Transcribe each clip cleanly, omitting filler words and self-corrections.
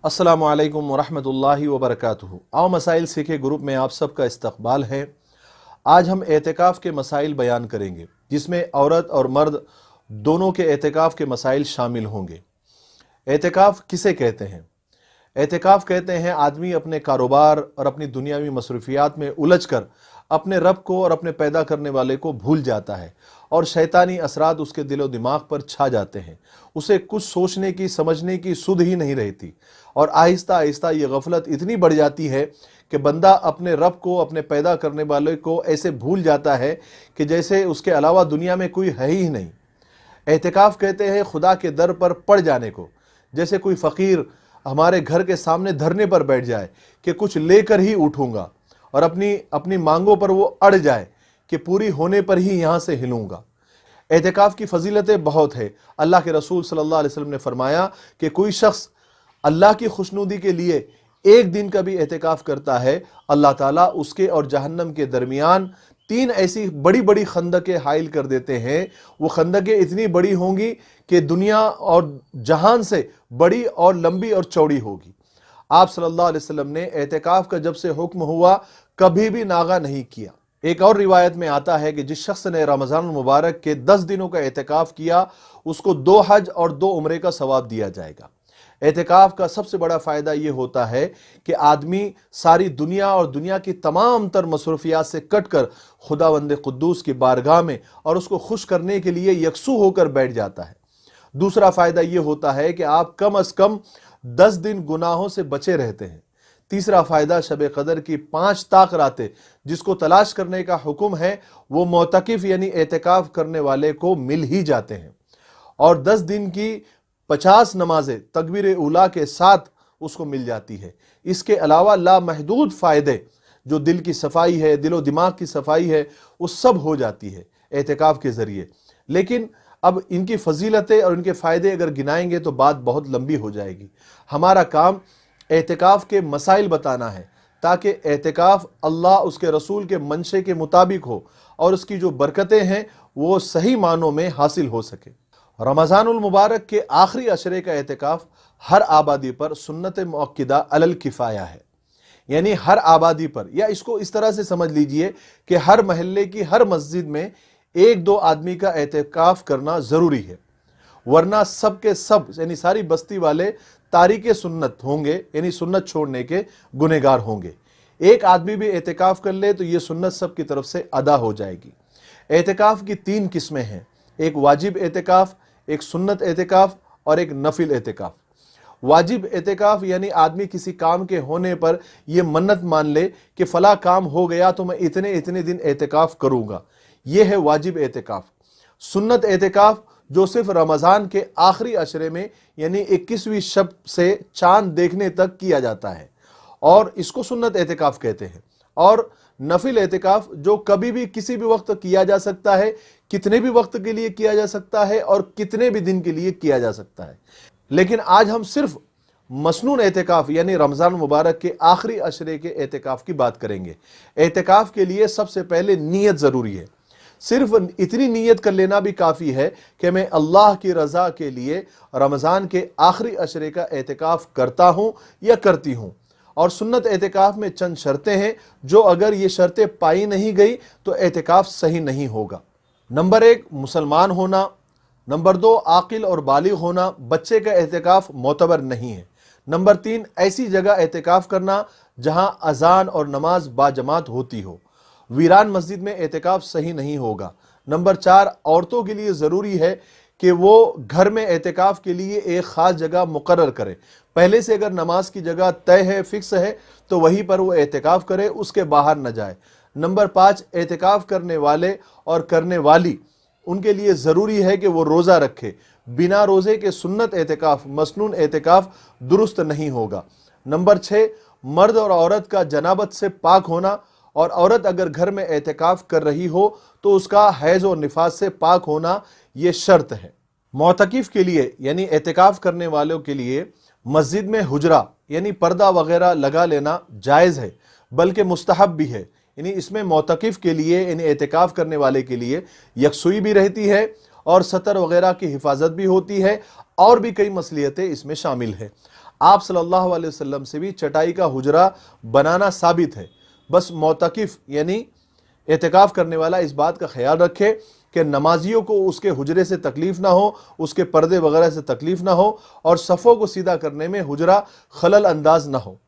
अस्सलामु अलैकुम वरहमतुल्लाहि वबरकातुहू। आओ मसाइल सीखे ग्रुप में आप सबका इस्तकबाल है। आज हम एतिकाफ़ के मसाइल बयान करेंगे जिसमें औरत और मर्द दोनों के एतिकाफ़ के मसाइल शामिल होंगे। एतिकाफ़ किसे कहते हैं? एतिकाफ़ कहते हैं आदमी अपने कारोबार और अपनी दुनियावी मसरूफियात में उलझकर अपने रब को और अपने पैदा करने वाले को भूल जाता है और शैतानी असरात उसके दिलो दिमाग पर छा जाते हैं। उसे कुछ सोचने की समझने की सुध ही नहीं रहती और आहिस्ता आहिस्ता ये गफलत इतनी बढ़ जाती है कि बंदा अपने रब को, अपने पैदा करने वाले को ऐसे भूल जाता है कि जैसे उसके अलावा दुनिया में कोई है ही नहीं। एतिकाफ़ कहते हैं खुदा के दर पर पड़ जाने को। जैसे कोई फ़कीर हमारे घर के सामने धरने पर बैठ जाए कि कुछ लेकर ही उठूंगा और अपनी मांगों पर वो अड़ जाए कि पूरी होने पर ही यहाँ से हिलूंगा। एतिकाफ़ की फजीलतें बहुत है। अल्लाह के रसूल सल्लल्लाहु अलैहि वसल्लम ने फरमाया कि कोई शख्स अल्लाह की खुशनुदी के लिए एक दिन का भी एतिकाफ़ करता है, अल्लाह ताला उसके और जहन्नम के दरमियान 3 ऐसी बड़ी बड़ी खंदकें हाइल कर देते हैं। वो खंदकें इतनी बड़ी होंगी कि दुनिया और जहान से बड़ी और लंबी और चौड़ी होगी। आप सल्लल्लाहु अलैहि वसल्लम ने एतिकाफ़ का जब से हुक्म हुआ कभी भी नागा नहीं किया। एक और रिवायत में आता है कि जिस शख्स ने रमज़ान मुबारक के 10 दिनों का एतिकाफ़ किया उसको 2 हज और 2 उम्रे का सवाब दिया जाएगा। एतिकाफ़ का सबसे बड़ा फ़ायदा ये होता है कि आदमी सारी दुनिया और दुनिया की तमाम तर मसरूफियात से कट कर खुदावंद कुद्दूस की बारगाह में और उसको खुश करने के लिए यकसू होकर बैठ जाता है। दूसरा फ़ायदा ये होता है कि आप कम अज़ कम 10 दिन गुनाहों से बचे रहते हैं। तीसरा फ़ायदा शब क़दर की 5 ताक रातें जिसको तलाश करने का हुक्म है वो मोतकिफ़ यानी एतिकाफ़ करने वाले को मिल ही जाते हैं और 10 दिन की 50 नमाजें तकबीर उला के साथ उसको मिल जाती है। इसके अलावा लामहदूद फ़ायदे जो दिल की सफाई है, दिलो दिमाग की सफाई है, वो सब हो जाती है एतिकाफ़ के ज़रिए। लेकिन अब इनकी फजीलतें और इनके फ़ायदे अगर गिनाएंगे तो बात बहुत लंबी हो जाएगी। हमारा काम एतिकाफ़ के मसाइल बताना है ताकि एतिकाफ़ अल्लाह उसके रसूल के मंशे के मुताबिक हो और उसकी जो बरकतें हैं वो सही मानों में हासिल हो सके। रमज़ानुल मुबारक के आखिरी अशरे का एतिकाफ़ हर आबादी पर सुन्नत मुअक्किदा अलल किफ़ाया है, यानी हर आबादी पर, या इसको इस तरह से समझ लीजिए कि हर महल्ले की हर मस्जिद में 1-2 आदमी का एतिकाफ़ करना ज़रूरी है, वरना सब के सब यानी सारी बस्ती वाले तारीके सुन्नत होंगे, यानी सुन्नत छोड़ने के गुनहगार होंगे। एक आदमी भी एतिकाफ़ कर ले तो ये सुन्नत सब की तरफ से अदा हो जाएगी। एतिकाफ़ की 3 किस्में हैं, एक वाजिब एतिकाफ़, एक सुन्नत एतिकाफ़ और एक नफिल एतिकाफ़। वाजिब एतिकाफ़ यानी आदमी किसी काम के होने पर यह मन्नत मान ले कि फ़ला काम हो गया तो मैं इतने इतने दिन एतिकाफ़ करूँगा, यह है वाजिब एतिकाफ़। सुन्नत एतिकाफ़ जो सिर्फ रमज़ान के आखिरी अशरे में यानी 21वीं शब से चांद देखने तक किया जाता है और इसको सुन्नत एतिकाफ़ कहते हैं। और नफिल एतिकाफ़ जो कभी भी किसी भी वक्त किया जा सकता है, कितने भी वक्त के लिए किया जा सकता है और कितने भी दिन के लिए किया जा सकता है। लेकिन आज हम सिर्फ मसनून एतिकाफ़ यानी रमज़ान मुबारक के आखिरी अशरे के एतिकाफ़ की बात करेंगे। एतिकाफ़ के लिए सबसे पहले नीयत ज़रूरी है। सिर्फ इतनी नीयत कर लेना भी काफ़ी है कि मैं अल्लाह की रज़ा के लिए रमज़ान के आखिरी अशरे का एतिकाफ़ करता हूँ या करती हूँ। और सुन्नत एतिकाफ़ में चंद शर्तें हैं जो अगर ये शर्तें पाई नहीं गई तो एतिकाफ़ सही नहीं होगा। नंबर 1 मुसलमान होना, नंबर 2 आकिल और बालिग होना, बच्चे का एतिकाफ़ मोतबर नहीं है। नंबर 3 ऐसी जगह एतिकाफ़ करना जहां अजान और नमाज बाजमात होती हो, वीरान मस्जिद में एतिकाफ़ सही नहीं होगा। नंबर 4 औरतों के लिए ज़रूरी है कि वो घर में एतिकाफ़ के लिए एक ख़ास जगह मुकर्रर करे। पहले से अगर नमाज की जगह तय है, फिक्स है, तो वहीं पर वो एतिकाफ़ करे, उसके बाहर न जाए। नंबर 5 एतिकाफ़ करने वाले और करने वाली उनके लिए ज़रूरी है कि वो रोज़ा रखे। बिना रोज़े के सुन्नत एतिकाफ़ मसनून एतिकाफ़ दुरुस्त नहीं होगा। नंबर 6 मर्द और औरत का जनाबत से पाक होना, और औरत अगर घर में एतिकाफ़ कर रही हो तो उसका हैज़ और निफास से पाक होना ये शर्त है। मोतकिफ़ के लिए यानी एतिकाफ़ करने वालों के लिए मस्जिद में हुजरा यानी पर्दा वगैरह लगा लेना जायज़ है, बल्कि मुस्तहब भी है। यानी इसमें मोतकिफ़ के लिए यानी एतिकाफ़ करने वाले के लिए यकसुई भी रहती है اور सतर वगैरह की हिफाजत भी होती है और भी कई मसलियतें इसमें शामिल है। आप सल्लल्लाहु अलैहि वसल्लम से भी चटाई का हुजरा बनाना साबित है। बस मोतकिफ यानी एहतिकाफ करने वाला इस बात का ख्याल रखे कि नमाजियों को उसके हुजरे से तकलीफ ना हो, उसके पर्दे वगैरह से तकलीफ ना हो और सफ़ों को सीधा करने में हुजरा खलल अंदाज ना हो।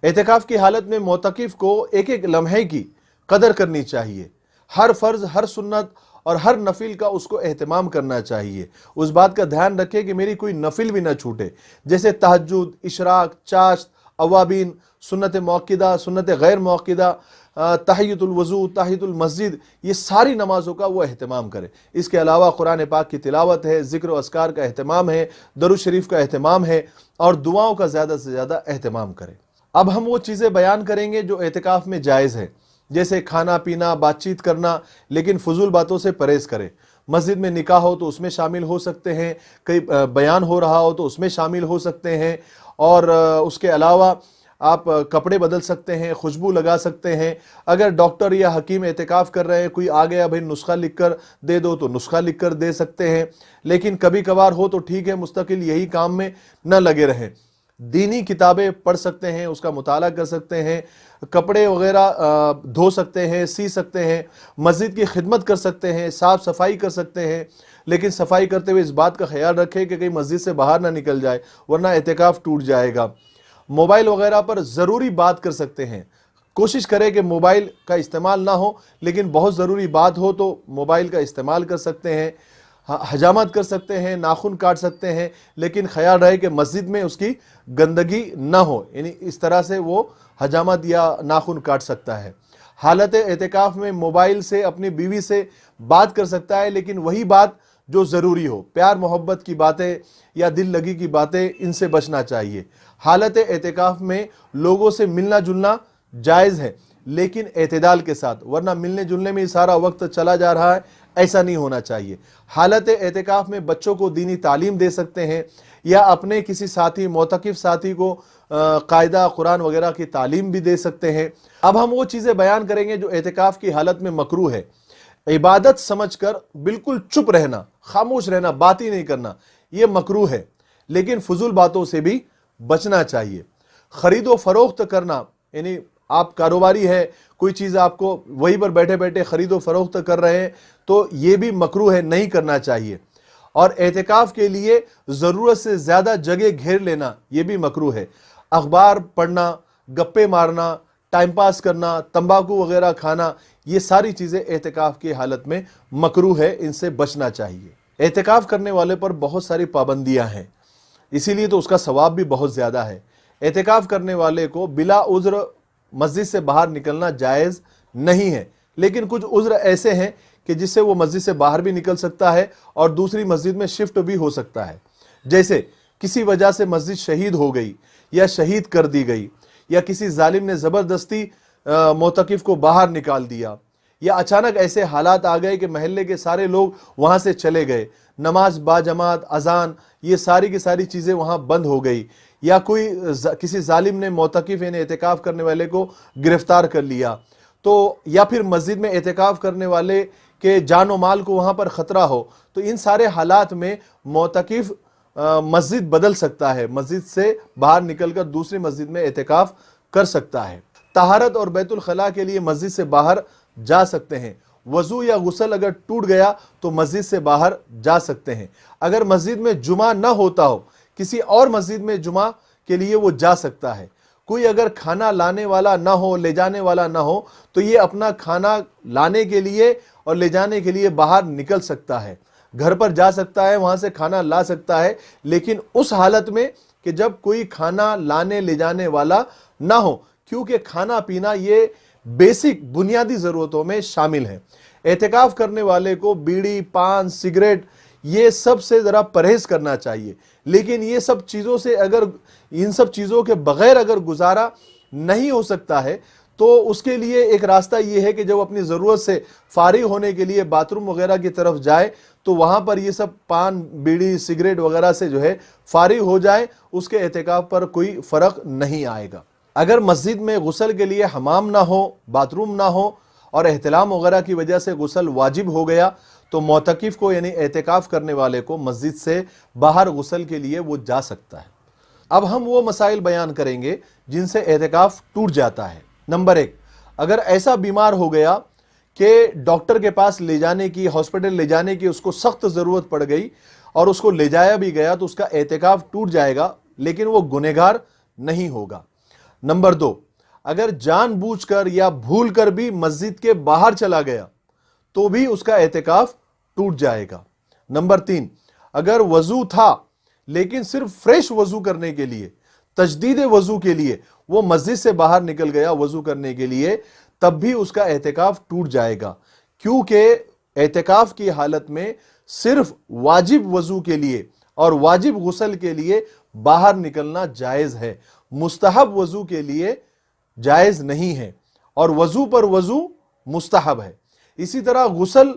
एहतिकाफ की हालत में मोतकिफ को एक एक लम्हे की कदर करनी चाहिए। हर फ़र्ज़, हर सुन्नत और हर नफिल का उसको एहतमाम करना चाहिए। उस बात का ध्यान रखे कि मेरी कोई नफिल भी ना छूटे, जैसे तहज्जुद, इशराक, चाश्त, अवाबीन, सुन्नत मौक़िदा, सुन्नत गैर मौक़िदा, तहियतुल वज़ू, तहियतुल मस्जिद, ये सारी नमाज़ों का वो एहतमाम करे। इसके अलावा कुरान पाक की तिलावत है, ज़िक्र व अस्कार का एहतमाम है, दरूद शरीफ का एहतमाम है और दुआओं का ज़्यादा से ज़्यादा एहतमाम करे। अब हम वो चीज़ें बयान करेंगे जो एहतिकाफ में जायज़ है, जैसे खाना पीना, बातचीत करना, लेकिन फजूल बातों से परहेज़ करें। मस्जिद में निकाह हो तो उसमें शामिल हो सकते हैं, कहीं बयान हो रहा हो तो उसमें शामिल हो सकते हैं और उसके अलावा आप कपड़े बदल सकते हैं, खुशबू लगा सकते हैं। अगर डॉक्टर या हकीम एहतिकाफ कर रहे हैं, कोई आ गया भाई नुस्खा लिख कर दे दो तो नुस्खा लिख कर दे सकते हैं, लेकिन कभी कभार हो तो ठीक है, मुस्तकिल यही काम में न लगे रहें। दीनी किताबें पढ़ सकते हैं, उसका मुताला कर सकते हैं, कपड़े वगैरह धो सकते हैं, सी सकते हैं, मस्जिद की खिदमत कर सकते हैं, साफ़ सफाई कर सकते हैं, लेकिन सफाई करते हुए इस बात का ख्याल रखें कि कहीं मस्जिद से बाहर ना निकल जाए, वरना एहतिकाफ टूट जाएगा। मोबाइल वगैरह पर ज़रूरी बात कर सकते हैं। कोशिश करें कि मोबाइल का इस्तेमाल ना हो, लेकिन बहुत ज़रूरी बात हो तो मोबाइल का इस्तेमाल कर सकते हैं। हजामत कर सकते हैं, नाखून काट सकते हैं, लेकिन ख्याल रहे कि मस्जिद में उसकी गंदगी ना हो, यानी इस तरह से वो हजामत या नाखून काट सकता है। हालत एहतिकाफ में मोबाइल से अपनी बीवी से बात कर सकता है, लेकिन वही बात जो ज़रूरी हो, प्यार मोहब्बत की बातें या दिल लगी की बातें, इनसे बचना चाहिए। हालत एहतिकाफ में लोगों से मिलना जुलना जायज़ है, लेकिन एतदाल के साथ, वरना मिलने जुलने में सारा वक्त चला जा रहा है, ऐसा नहीं होना चाहिए। हालत एहतिकाफ में बच्चों को दीनी तालीम दे सकते हैं या अपने किसी साथी, मोतकिफ साथी को कायदा कुरान वगैरह की तालीम भी दे सकते हैं। अब हम वो चीज़ें बयान करेंगे जो एहतिकाफ की हालत में मकरूह है। इबादत समझकर बिल्कुल चुप रहना, खामोश रहना, बात ही नहीं करना, ये मकरूह है, लेकिन फजूल बातों से भी बचना चाहिए। खरीदो फरोख्त करना, यानी आप कारोबारी है, कोई चीज़ आपको वहीं पर बैठे बैठे खरीदो फरोख्त कर रहे हैं तो ये भी मकरूह है, नहीं करना चाहिए। और एहतिकाफ के लिए ज़रूरत से ज़्यादा जगह घेर लेना, ये भी मकरूह है। अखबार पढ़ना, गप्पे मारना, टाइम पास करना, तंबाकू वगैरह खाना, ये सारी चीज़ें एहतिकाफ की हालत में मकरूह है, इनसे बचना चाहिए। एहतिकाफ करने वाले पर बहुत सारी पाबंदियां हैं, इसीलिए तो उसका सवाब भी बहुत ज़्यादा है। एहतिकाफ करने वाले को बिला उज़्र मस्जिद से बाहर निकलना जायज़ नहीं है, लेकिन कुछ उज़्र ऐसे हैं कि जिससे वो मस्जिद से बाहर भी निकल सकता है और दूसरी मस्जिद में शिफ्ट भी हो सकता है। जैसे किसी वजह से मस्जिद शहीद हो गई या शहीद कर दी गई, या किसी जालिम ने ज़बरदस्ती मोतकिफ को बाहर निकाल दिया, या अचानक ऐसे हालात आ गए कि महल्ले के सारे लोग वहाँ से चले गए, नमाज बाजमात, अजान, ये सारी की सारी चीज़ें वहाँ बंद हो गई, या किसी जालिम ने मोतकिफ यानी एहतिकाफ करने वाले को गिरफ्तार कर लिया, तो या फिर मस्जिद में एहतिकाफ करने वाले के जान व माल को वहाँ पर ख़तरा हो, तो इन सारे हालात में मोतकिफ मस्जिद बदल सकता है, मस्जिद से बाहर निकलकर दूसरी मस्जिद में एहतिकाफ कर सकता है। तहारत और बैतुल खला के लिए मस्जिद से बाहर जा सकते हैं। वज़ू या गुस्ल अगर टूट गया तो मस्जिद से बाहर जा सकते हैं। अगर मस्जिद में जुमा न होता हो, किसी और मस्जिद में जुमा के लिए वो जा सकता है। कोई अगर खाना लाने वाला ना हो, ले जाने वाला ना हो, तो ये अपना खाना लाने के लिए और ले जाने के लिए बाहर निकल सकता है, घर पर जा सकता है, वहाँ से खाना ला सकता है, लेकिन उस हालत में कि जब कोई खाना लाने ले जाने वाला ना हो, क्योंकि खाना पीना ये बेसिक बुनियादी ज़रूरतों में शामिल है। एहतिकाफ करने वाले को बीड़ी, पान, सिगरेट, ये सब से ज़रा परहेज़ करना चाहिए, लेकिन ये सब चीज़ों से अगर इन सब चीज़ों के बग़ैर अगर गुजारा नहीं हो सकता है तो उसके लिए एक रास्ता ये है कि जब अपनी ज़रूरत से फारिग होने के लिए बाथरूम वगैरह की तरफ जाए तो वहाँ पर ये सब पान, बीड़ी, सिगरेट वगैरह से जो है फारिग हो जाए, उसके एहतिकाफ पर कोई फ़र्क नहीं आएगा। अगर मस्जिद में गुस्ल के लिए हमाम ना हो, बाथरूम ना हो और एहतिलाम वगैरह की वजह से गुस्ल वाजिब हो गया, تو معتکف کو یعنی اعتکاف کرنے والے کو مسجد سے باہر غسل کے لیے وہ جا سکتا ہے۔ اب ہم وہ مسائل بیان کریں گے جن سے اعتکاف ٹوٹ جاتا ہے۔ نمبر 1، اگر ایسا بیمار ہو گیا کہ ڈاکٹر کے پاس لے جانے کی، ہاسپٹل لے جانے کی اس کو سخت ضرورت پڑ گئی اور اس کو لے جایا بھی گیا تو اس کا اعتکاف ٹوٹ جائے گا، لیکن وہ گنہگار نہیں ہوگا۔ نمبر 2، اگر جان بوجھ کر یا بھول کر بھی مسجد کے باہر چلا گیا تو بھی اس کا اعتکاف ٹوٹ جائے گا۔ نمبر 3، اگر وضو تھا لیکن صرف فریش وضو کرنے کے لیے، تجدید وضو کے لیے وہ مسجد سے باہر نکل گیا وضو کرنے کے لیے، تب بھی اس کا اعتکاف ٹوٹ جائے گا، کیونکہ اعتکاف کی حالت میں صرف واجب وضو کے لیے اور واجب غسل کے لیے باہر نکلنا جائز ہے، مستحب وضو کے لیے جائز نہیں ہے، اور وضو پر وضو مستحب ہے۔ اسی طرح غسل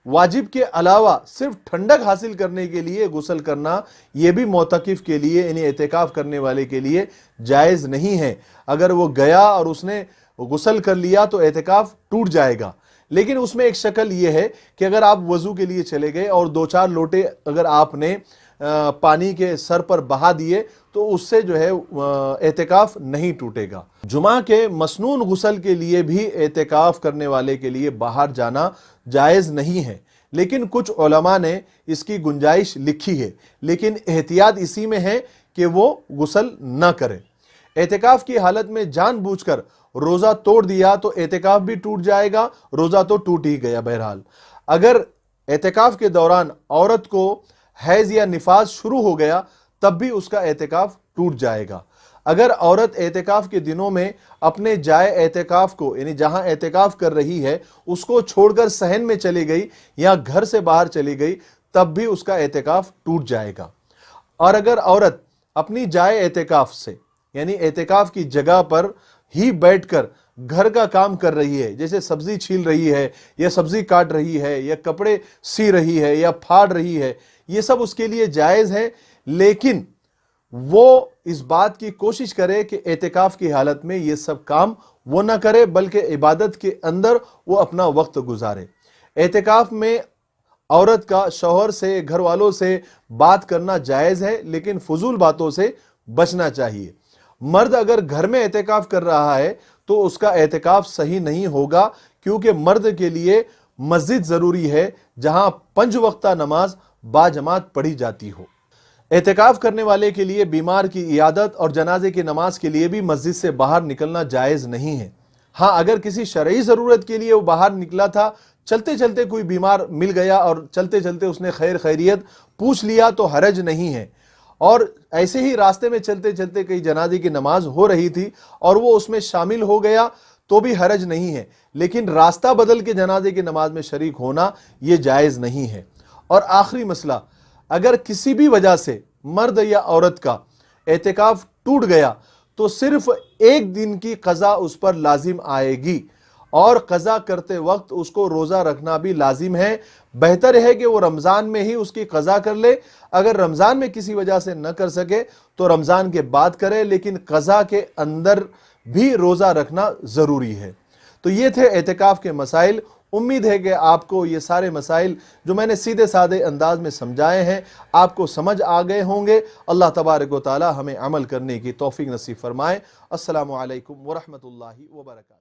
واجب کے علاوہ صرف ٹھنڈک حاصل کرنے کے لیے غسل کرنا، یہ بھی معتکف کے لیے یعنی اعتکاف کرنے والے کے لیے جائز نہیں ہے۔ اگر وہ گیا اور اس نے غسل کر لیا تو اعتکاف ٹوٹ جائے گا، لیکن اس میں ایک شکل یہ ہے کہ اگر آپ وضو کے لیے چلے گئے اور 2-4 لوٹے اگر آپ نے پانی کے سر پر بہا دیے تو اس سے جو ہے اعتکاف نہیں ٹوٹے گا۔ جمعہ کے مسنون غسل کے لیے بھی اعتکاف کرنے والے کے لیے باہر جانا جائز نہیں ہے، لیکن کچھ علماء نے اس کی گنجائش لکھی ہے، لیکن احتیاط اسی میں ہے کہ وہ غسل نہ کرے۔ اعتکاف کی حالت میں جان بوجھ کر روزہ توڑ دیا تو اعتکاف بھی ٹوٹ جائے گا، روزہ تو ٹوٹ ہی گیا بہرحال۔ اگر اعتکاف کے دوران عورت کو حیض یا نفاس شروع ہو گیا تب بھی اس کا اعتکاف ٹوٹ جائے گا۔ اگر عورت اعتکاف کے دنوں میں اپنے جائے اعتکاف کو یعنی جہاں اعتکاف کر رہی ہے اس کو چھوڑ کر صحن میں چلی گئی یا گھر سے باہر چلی گئی تب بھی اس کا اعتکاف ٹوٹ جائے گا۔ اور اگر عورت اپنی جائے اعتکاف سے یعنی اعتکاف کی جگہ پر ہی بیٹھ کر گھر کا کام کر رہی ہے، جیسے سبزی چھیل رہی ہے یا سبزی کاٹ رہی ہے یا کپڑے سی رہی ہے یا پھاڑ رہی ہے، یہ سب اس کے لیے جائز ہے، لیکن وہ اس بات کی کوشش کرے کہ اعتکاف کی حالت میں یہ سب کام وہ نہ کرے بلکہ عبادت کے اندر وہ اپنا وقت گزارے۔ اعتکاف میں عورت کا شوہر سے، گھر والوں سے بات کرنا جائز ہے، لیکن فضول باتوں سے بچنا چاہیے۔ مرد اگر گھر میں اعتکاف کر رہا ہے تو اس کا اعتکاف صحیح نہیں ہوگا، کیونکہ مرد کے لیے مسجد ضروری ہے جہاں 5 وقتہ نماز باجماعت پڑھی جاتی ہو۔ اعتکاف کرنے والے کے لیے بیمار کی عیادت اور جنازے کی نماز کے لیے بھی مسجد سے باہر نکلنا جائز نہیں ہے۔ ہاں، اگر کسی شرعی ضرورت کے لیے وہ باہر نکلا تھا، چلتے چلتے کوئی بیمار مل گیا اور چلتے چلتے اس نے خیر خیریت پوچھ لیا تو حرج نہیں ہے، اور ایسے ہی راستے میں چلتے چلتے کئی جنازے کی نماز ہو رہی تھی اور وہ اس میں شامل ہو گیا تو بھی حرج نہیں ہے، لیکن راستہ بدل کے جنازے کی نماز میں شریک ہونا یہ جائز نہیں ہے۔ اور آخری مسئلہ، اگر کسی بھی وجہ سے مرد یا عورت کا اعتکاف ٹوٹ گیا تو صرف 1 دن کی قضا اس پر لازم آئے گی، اور قضا کرتے وقت اس کو روزہ رکھنا بھی لازم ہے۔ بہتر ہے کہ وہ رمضان میں ہی اس کی قضا کر لے، اگر رمضان میں کسی وجہ سے نہ کر سکے تو رمضان کے بعد کرے، لیکن قضا کے اندر بھی روزہ رکھنا ضروری ہے۔ تو یہ تھے اعتکاف کے مسائل۔ امید ہے کہ آپ کو یہ سارے مسائل جو میں نے سیدھے سادے انداز میں سمجھائے ہیں آپ کو سمجھ آ گئے ہوں گے۔ اللہ تبارک و تعالی ہمیں عمل کرنے کی توفیق نصیب فرمائے۔ السلام علیکم ورحمۃ اللہ وبرکاتہ۔